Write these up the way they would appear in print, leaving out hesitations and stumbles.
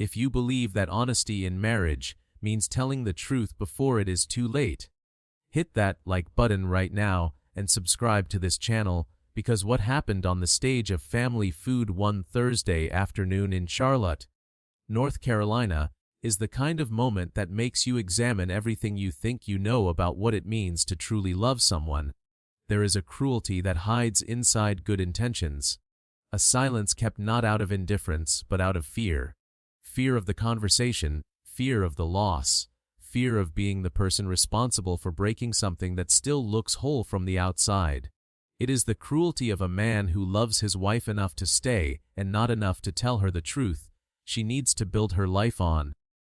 If you believe that honesty in marriage means telling the truth before it is too late, hit that like button right now and subscribe to this channel, because what happened on the stage of Family Feud one Thursday afternoon in Charlotte, North Carolina, is the kind of moment that makes you examine everything you think you know about what it means to truly love someone. There is a cruelty that hides inside good intentions, a silence kept not out of indifference but out of fear. Fear of the conversation, fear of the loss, fear of being the person responsible for breaking something that still looks whole from the outside. It is the cruelty of a man who loves his wife enough to stay and not enough to tell her the truth she needs to build her life on.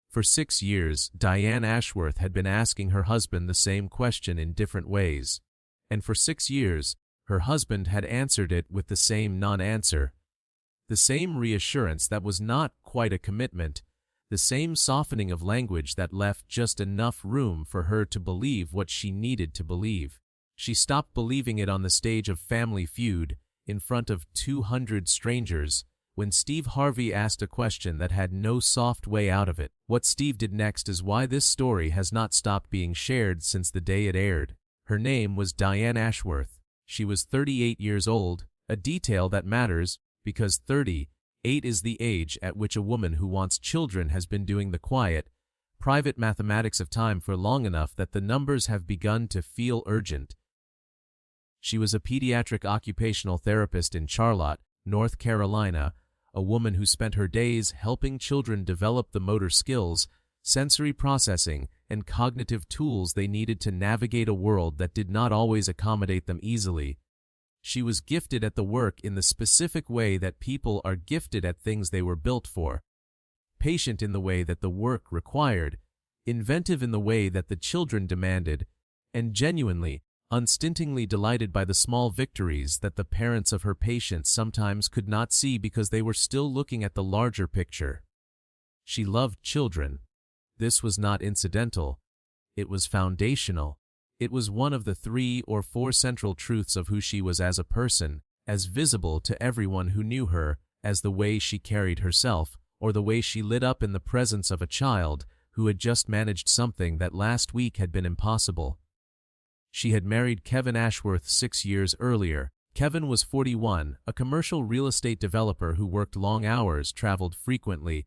For 6 years, Diane Ashworth had been asking her husband the same question in different ways. And for 6 years, her husband had answered it with the same non-answer. The same reassurance that was not quite a commitment, the same softening of language that left just enough room for her to believe what she needed to believe. She stopped believing it on the stage of Family Feud, in front of 200 strangers, when Steve Harvey asked a question that had no soft way out of it. What Steve did next is why this story has not stopped being shared since the day it aired. Her name was Diane Ashworth. She was 38 years old, a detail that matters because 38 is the age at which a woman who wants children has been doing the quiet, private mathematics of time for long enough that the numbers have begun to feel urgent. She was a pediatric occupational therapist in Charlotte, North Carolina, a woman who spent her days helping children develop the motor skills, sensory processing, and cognitive tools they needed to navigate a world that did not always accommodate them easily. She was gifted at the work in the specific way that people are gifted at things they were built for, patient in the way that the work required, inventive in the way that the children demanded, and genuinely, unstintingly delighted by the small victories that the parents of her patients sometimes could not see because they were still looking at the larger picture. She loved children. This was not incidental. It was foundational. It was one of the 3 or 4 central truths of who she was as a person, as visible to everyone who knew her as the way she carried herself, or the way she lit up in the presence of a child who had just managed something that last week had been impossible. She had married Kevin Ashworth 6 years earlier. Kevin was 41, a commercial real estate developer who worked long hours, traveled frequently,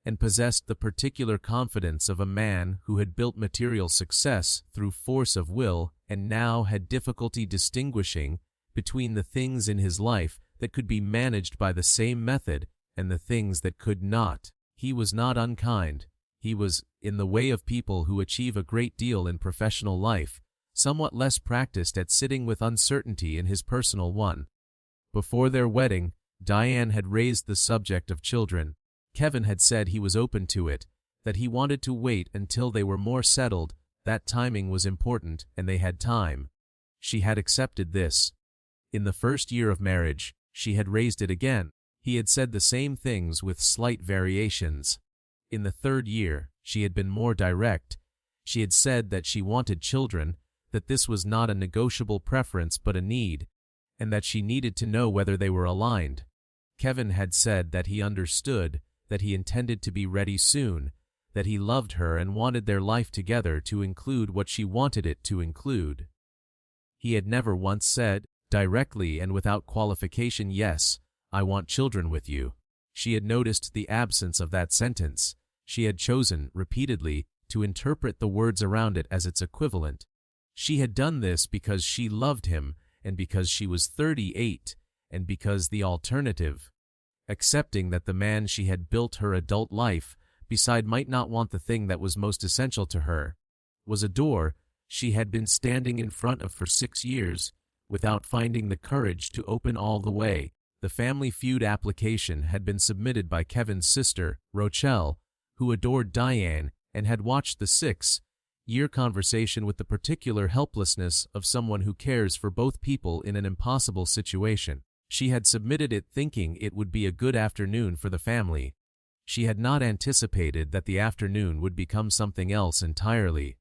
and possessed the particular confidence of a man who had built material success through force of will and now had difficulty distinguishing between the things in his life that could be managed by the same method and the things that could not. He was not unkind. He was, in the way of people who achieve a great deal in professional life, somewhat less practiced at sitting with uncertainty in his personal one. Before their wedding, Diane had raised the subject of children. Kevin had said he was open to it, that he wanted to wait until they were more settled, that timing was important and they had time. She had accepted this. In the first year of marriage, she had raised it again. He had said the same things with slight variations. In the 3rd year, she had been more direct. She had said that she wanted children, that this was not a negotiable preference but a need, and that she needed to know whether they were aligned. Kevin had said that he understood, that he intended to be ready soon, that he loved her and wanted their life together to include what she wanted it to include. He had never once said, directly and without qualification, "Yes, I want children with you." She had noticed the absence of that sentence. She had chosen, repeatedly, to interpret the words around it as its equivalent. She had done this because she loved him, and because she was 38, and because the alternative, accepting that the man she had built her adult life beside might not want the thing that was most essential to her, was a door she had been standing in front of for 6 years, without finding the courage to open all the way. The Family Feud application had been submitted by Kevin's sister, Rochelle, who adored Diane and had watched the 6-year conversation with the particular helplessness of someone who cares for both people in an impossible situation. She had submitted it thinking it would be a good afternoon for the family. She had not anticipated that the afternoon would become something else entirely.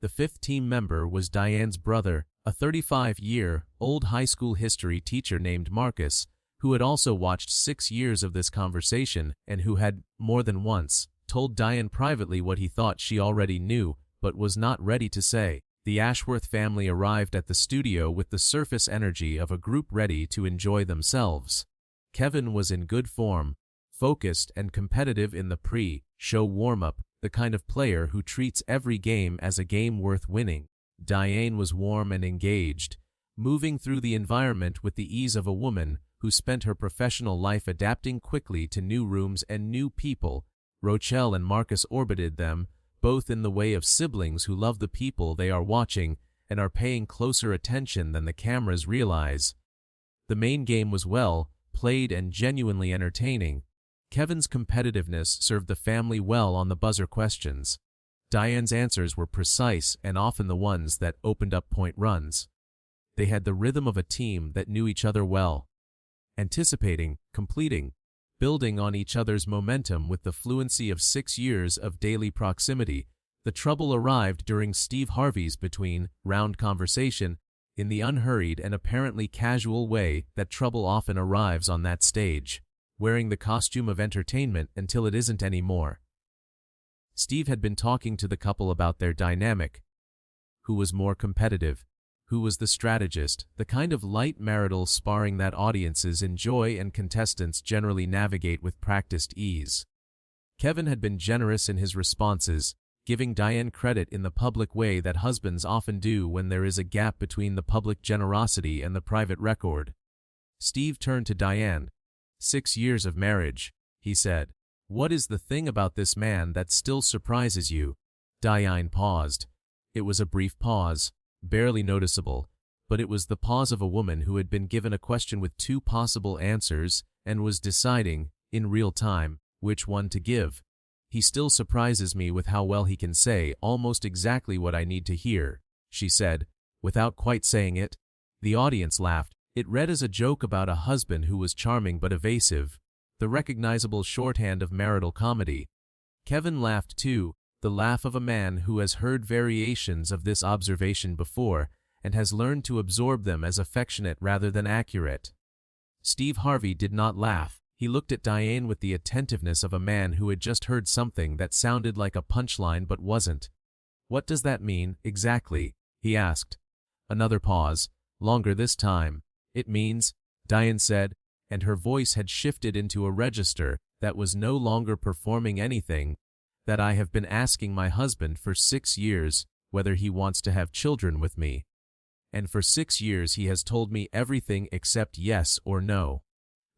The 5th team member was Diane's brother, a 35-year-old high school history teacher named Marcus, who had also watched 6 years of this conversation and who had, more than once, told Diane privately what he thought she already knew but was not ready to say. The Ashworth family arrived at the studio with the surface energy of a group ready to enjoy themselves. Kevin was in good form, focused and competitive in the pre-show warm-up, the kind of player who treats every game as a game worth winning. Diane was warm and engaged, moving through the environment with the ease of a woman who spent her professional life adapting quickly to new rooms and new people. Rochelle and Marcus orbited them, both in the way of siblings who love the people they are watching and are paying closer attention than the cameras realize. The main game was well played and genuinely entertaining. Kevin's competitiveness served the family well on the buzzer questions. Diane's answers were precise and often the ones that opened up point runs. They had the rhythm of a team that knew each other well, anticipating, completing, building on each other's momentum with the fluency of 6 years of daily proximity. The trouble arrived during Steve Harvey's between-round conversation, in the unhurried and apparently casual way that trouble often arrives on that stage, wearing the costume of entertainment until it isn't anymore. Steve had been talking to the couple about their dynamic. Who was more competitive? Who was the strategist? The kind of light marital sparring that audiences enjoy and contestants generally navigate with practiced ease. Kevin had been generous in his responses, giving Diane credit in the public way that husbands often do when there is a gap between the public generosity and the private record. Steve turned to Diane. 6 years of marriage, he said. What is the thing about this man that still surprises you? Diane paused. It was a brief pause, barely noticeable, but it was the pause of a woman who had been given a question with 2 possible answers and was deciding, in real time, which one to give. He still surprises me with how well he can say almost exactly what I need to hear, she said, without quite saying it. The audience laughed. It read as a joke about a husband who was charming but evasive, the recognizable shorthand of marital comedy. Kevin laughed too, the laugh of a man who has heard variations of this observation before and has learned to absorb them as affectionate rather than accurate. Steve Harvey did not laugh. He looked at Diane with the attentiveness of a man who had just heard something that sounded like a punchline but wasn't. What does that mean, exactly? He asked. Another pause, longer this time. It means, Diane said, and her voice had shifted into a register that was no longer performing anything, that I have been asking my husband for 6 years whether he wants to have children with me. And for 6 years he has told me everything except yes or no.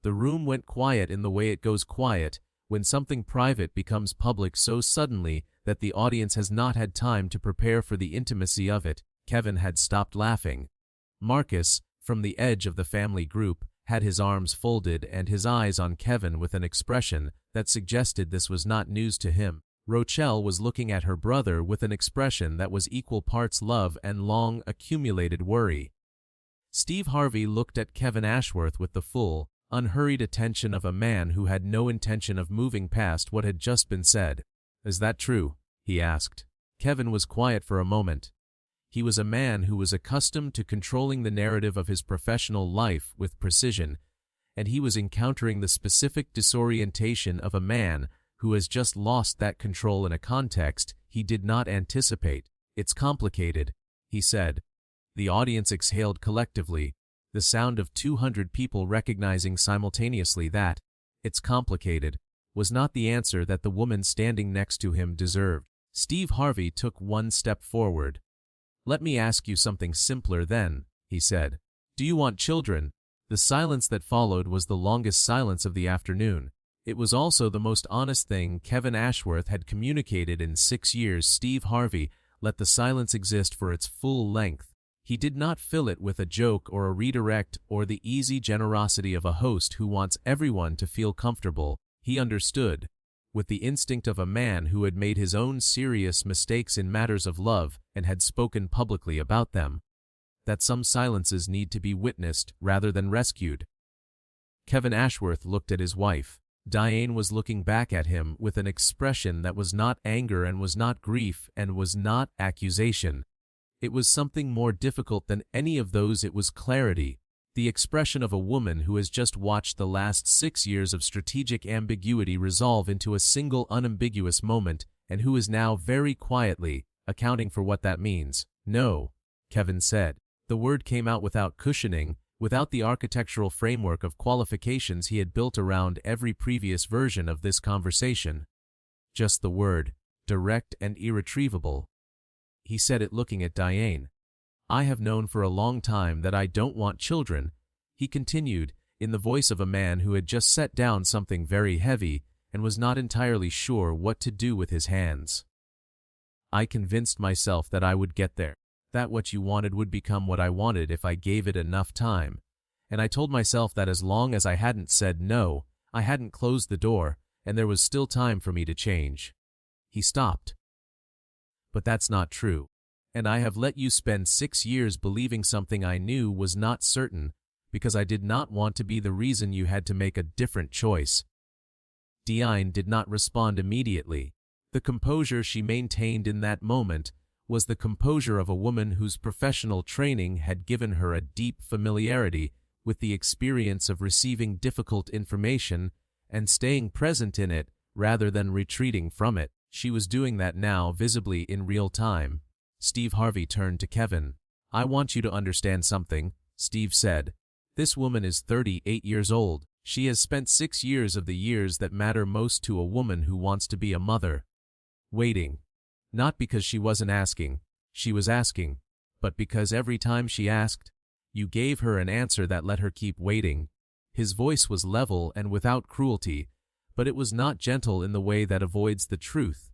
The room went quiet in the way it goes quiet when something private becomes public so suddenly that the audience has not had time to prepare for the intimacy of it. Kevin had stopped laughing. Marcus, from the edge of the family group, had his arms folded and his eyes on Kevin with an expression that suggested this was not news to him. Rochelle was looking at her brother with an expression that was equal parts love and long accumulated worry. Steve Harvey looked at Kevin Ashworth with the full, unhurried attention of a man who had no intention of moving past what had just been said. Is that true? He asked. Kevin was quiet for a moment. He was a man who was accustomed to controlling the narrative of his professional life with precision, and he was encountering the specific disorientation of a man who has just lost that control in a context he did not anticipate. It's complicated, he said. The audience exhaled collectively, the sound of 200 people recognizing simultaneously that "it's complicated" was not the answer that the woman standing next to him deserved. Steve Harvey took one step forward. Let me ask you something simpler then, he said. Do you want children? The silence that followed was the longest silence of the afternoon. It was also the most honest thing Kevin Ashworth had communicated in 6 years. Steve Harvey let the silence exist for its full length. He did not fill it with a joke or a redirect or the easy generosity of a host who wants everyone to feel comfortable. He understood, with the instinct of a man who had made his own serious mistakes in matters of love and had spoken publicly about them, that some silences need to be witnessed rather than rescued. Kevin Ashworth looked at his wife. Diane was looking back at him with an expression that was not anger and was not grief and was not accusation. It was something more difficult than any of those. It was clarity, The expression of a woman who has just watched the last 6 years of strategic ambiguity resolve into a single unambiguous moment and who is now very quietly accounting for what that means. No, Kevin said. The word came out without cushioning, without the architectural framework of qualifications he had built around every previous version of this conversation. Just the word, direct and irretrievable. He said it looking at Diane. I have known for a long time that I don't want children, he continued, in the voice of a man who had just set down something very heavy and was not entirely sure what to do with his hands. I convinced myself that I would get there, that what you wanted would become what I wanted if I gave it enough time, and I told myself that as long as I hadn't said no, I hadn't closed the door, and there was still time for me to change. He stopped. But that's not true. And I have let you spend 6 years believing something I knew was not certain, because I did not want to be the reason you had to make a different choice. Diane did not respond immediately. The composure she maintained in that moment was the composure of a woman whose professional training had given her a deep familiarity with the experience of receiving difficult information and staying present in it rather than retreating from it. She was doing that now visibly in real time. Steve Harvey turned to Kevin. I want you to understand something, Steve said. This woman is 38 years old. She has spent 6 years of the years that matter most to a woman who wants to be a mother. Waiting. Not because she wasn't asking, she was asking, but because every time she asked, you gave her an answer that let her keep waiting. His voice was level and without cruelty, but it was not gentle in the way that avoids the truth.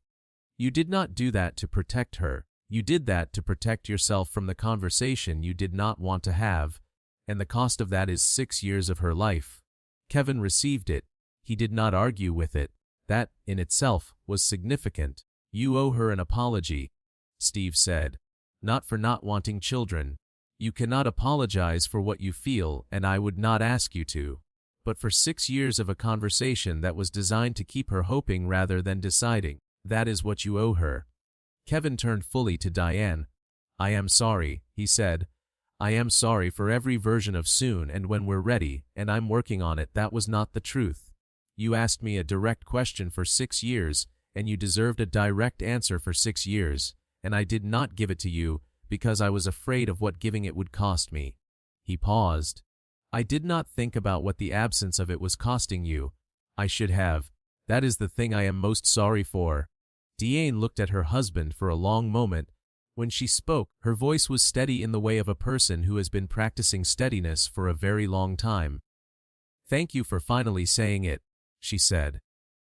You did not do that to protect her. You did that to protect yourself from the conversation you did not want to have, and the cost of that is 6 years of her life. Kevin received it. He did not argue with it. That, in itself, was significant. You owe her an apology, Steve said. Not for not wanting children. You cannot apologize for what you feel, and I would not ask you to. But for 6 years of a conversation that was designed to keep her hoping rather than deciding, that is what you owe her. Kevin turned fully to Diane. I am sorry, he said. I am sorry for every version of soon and when we're ready, and I'm working on it. That was not the truth. You asked me a direct question for 6 years, and you deserved a direct answer for 6 years, and I did not give it to you because I was afraid of what giving it would cost me. He paused. I did not think about what the absence of it was costing you. I should have. That is the thing I am most sorry for. Diane looked at her husband for a long moment. When she spoke, her voice was steady in the way of a person who has been practicing steadiness for a very long time. Thank you for finally saying it, she said.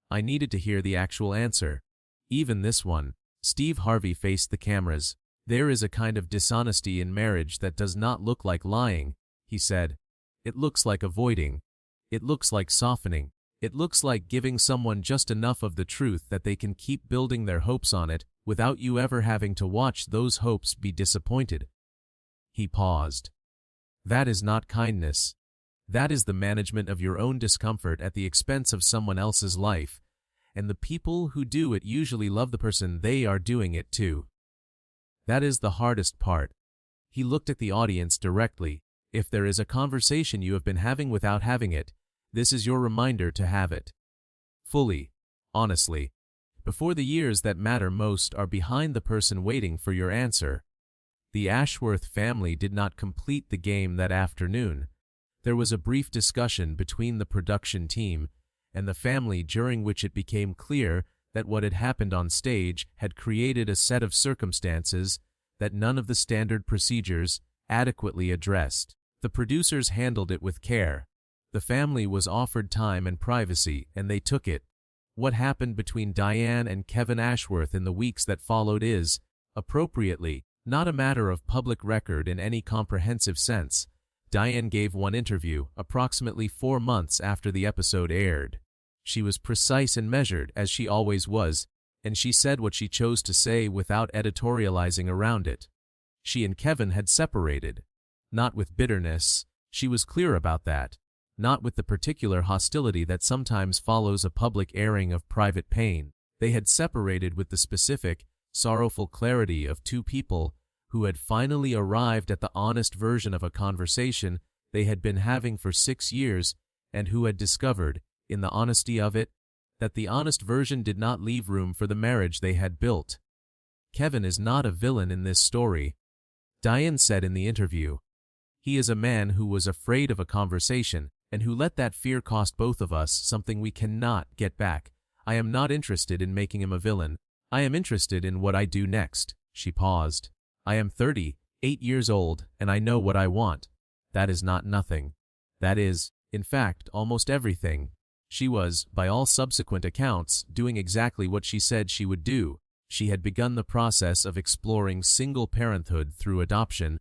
I needed to hear the actual answer. Even this one. Steve Harvey faced the cameras. There is a kind of dishonesty in marriage that does not look like lying, he said. It looks like avoiding. It looks like softening. It looks like giving someone just enough of the truth that they can keep building their hopes on it without you ever having to watch those hopes be disappointed. He paused. That is not kindness. That is the management of your own discomfort at the expense of someone else's life, and the people who do it usually love the person they are doing it to. That is the hardest part. He looked at the audience directly. If there is a conversation you have been having without having it, this is your reminder to have it. Fully, honestly, before the years that matter most are behind the person waiting for your answer. The Ashworth family did not complete the game that afternoon. There was a brief discussion between the production team and the family during which it became clear that what had happened on stage had created a set of circumstances that none of the standard procedures adequately addressed. The producers handled it with care. The family was offered time and privacy, and they took it. What happened between Diane and Kevin Ashworth in the weeks that followed is, appropriately, not a matter of public record in any comprehensive sense. Diane gave one interview approximately 4 months after the episode aired. She was precise and measured, as she always was, and she said what she chose to say without editorializing around it. She and Kevin had separated. Not with bitterness, she was clear about that. Not with the particular hostility that sometimes follows a public airing of private pain. They had separated with the specific, sorrowful clarity of two people who had finally arrived at the honest version of a conversation they had been having for 6 years, and who had discovered, in the honesty of it, that the honest version did not leave room for the marriage they had built. Kevin is not a villain in this story, Diane said in the interview. He is a man who was afraid of a conversation, and who let that fear cost both of us something we cannot get back. I am not interested in making him a villain. I am interested in what I do next. She paused. I am 38 years old, and I know what I want. That is not nothing. That is, in fact, almost everything. She was, by all subsequent accounts, doing exactly what she said she would do. She had begun the process of exploring single parenthood through adoption,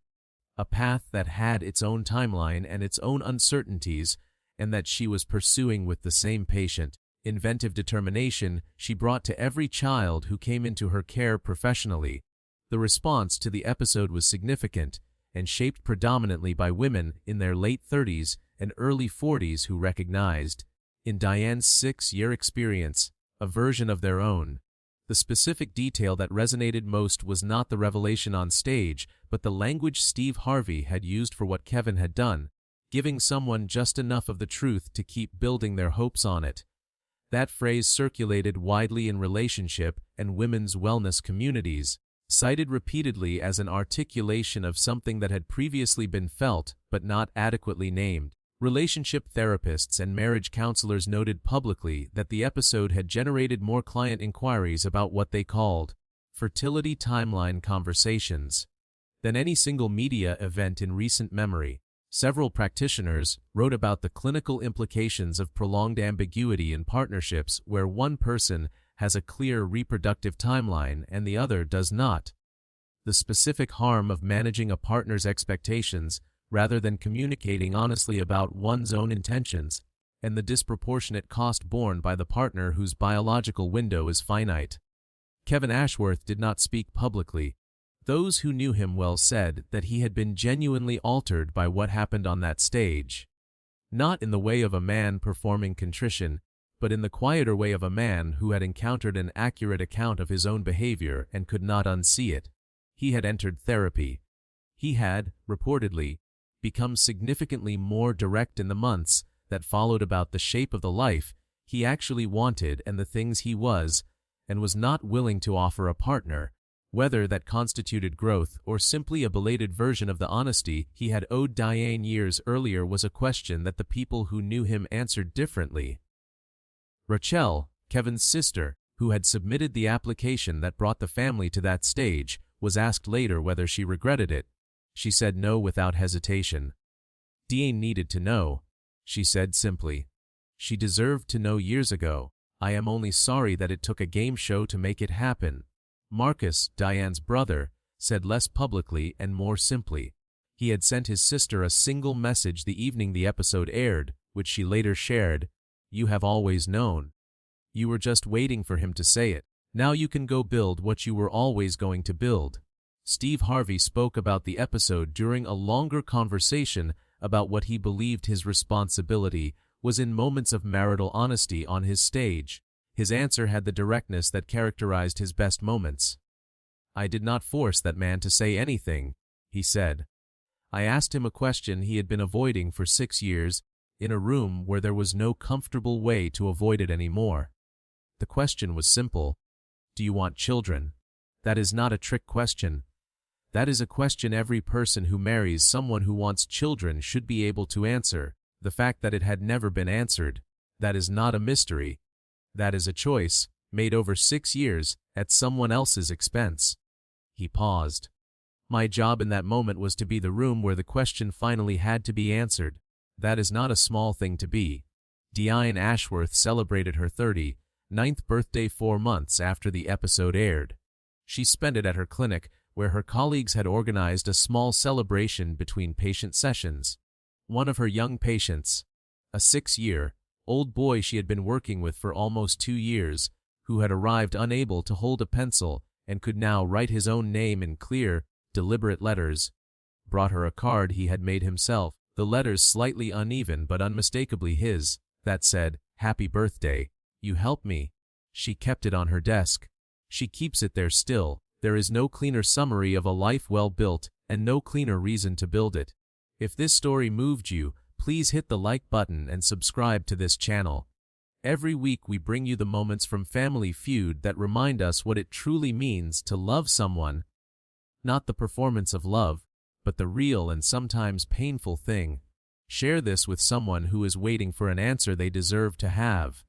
a path that had its own timeline and its own uncertainties, and that she was pursuing with the same patient, inventive determination she brought to every child who came into her care professionally. The response to the episode was significant, and shaped predominantly by women in their late 30s and early 40s who recognized, in Diane's 6-year experience, a version of their own. The specific detail that resonated most was not the revelation on stage, but the language Steve Harvey had used for what Kevin had done, giving someone just enough of the truth to keep building their hopes on it. That phrase circulated widely in relationship and women's wellness communities, cited repeatedly as an articulation of something that had previously been felt but not adequately named. Relationship therapists and marriage counselors noted publicly that the episode had generated more client inquiries about what they called fertility timeline conversations than any single media event in recent memory. Several practitioners wrote about the clinical implications of prolonged ambiguity in partnerships where one person has a clear reproductive timeline and the other does not. The specific harm of managing a partner's expectations rather than communicating honestly about one's own intentions, and the disproportionate cost borne by the partner whose biological window is finite. Kevin Ashworth did not speak publicly. Those who knew him well said that he had been genuinely altered by what happened on that stage. Not in the way of a man performing contrition, but in the quieter way of a man who had encountered an accurate account of his own behavior and could not unsee it. He had entered therapy. He had, reportedly, become significantly more direct in the months that followed about the shape of the life he actually wanted and the things he was and was not willing to offer a partner, whether that constituted growth or simply a belated version of the honesty he had owed Diane years earlier was a question that the people who knew him answered differently. Rachel, Kevin's sister, who had submitted the application that brought the family to that stage, was asked later whether she regretted it. She said no without hesitation. Diane needed to know, she said simply. She deserved to know years ago. I am only sorry that it took a game show to make it happen. Marcus, Diane's brother, said less publicly and more simply. He had sent his sister a single message the evening the episode aired, which she later shared. You have always known. You were just waiting for him to say it. Now you can go build what you were always going to build. Steve Harvey spoke about the episode during a longer conversation about what he believed his responsibility was in moments of marital honesty on his stage. His answer had the directness that characterized his best moments. I did not force that man to say anything, he said. I asked him a question he had been avoiding for 6 years, in a room where there was no comfortable way to avoid it anymore. The question was simple. Do you want children? That is not a trick question. That is a question every person who marries someone who wants children should be able to answer. The fact that it had never been answered, that is not a mystery. That is a choice, made over 6 years, at someone else's expense. He paused. My job in that moment was to be the room where the question finally had to be answered. That is not a small thing to be. Diane Ashworth celebrated her 39th birthday 4 months after the episode aired. She spent it at her clinic, where her colleagues had organized a small celebration between patient sessions. One of her young patients, a 6-year-old boy she had been working with for almost 2 years, who had arrived unable to hold a pencil and could now write his own name in clear, deliberate letters, brought her a card he had made himself, the letters slightly uneven but unmistakably his, that said, "Happy birthday, you helped me." She kept it on her desk. She keeps it there still. There is no cleaner summary of a life well built, and no cleaner reason to build it. If this story moved you, please hit the like button and subscribe to this channel. Every week we bring you the moments from Family Feud that remind us what it truly means to love someone. Not the performance of love, but the real and sometimes painful thing. Share this with someone who is waiting for an answer they deserve to have.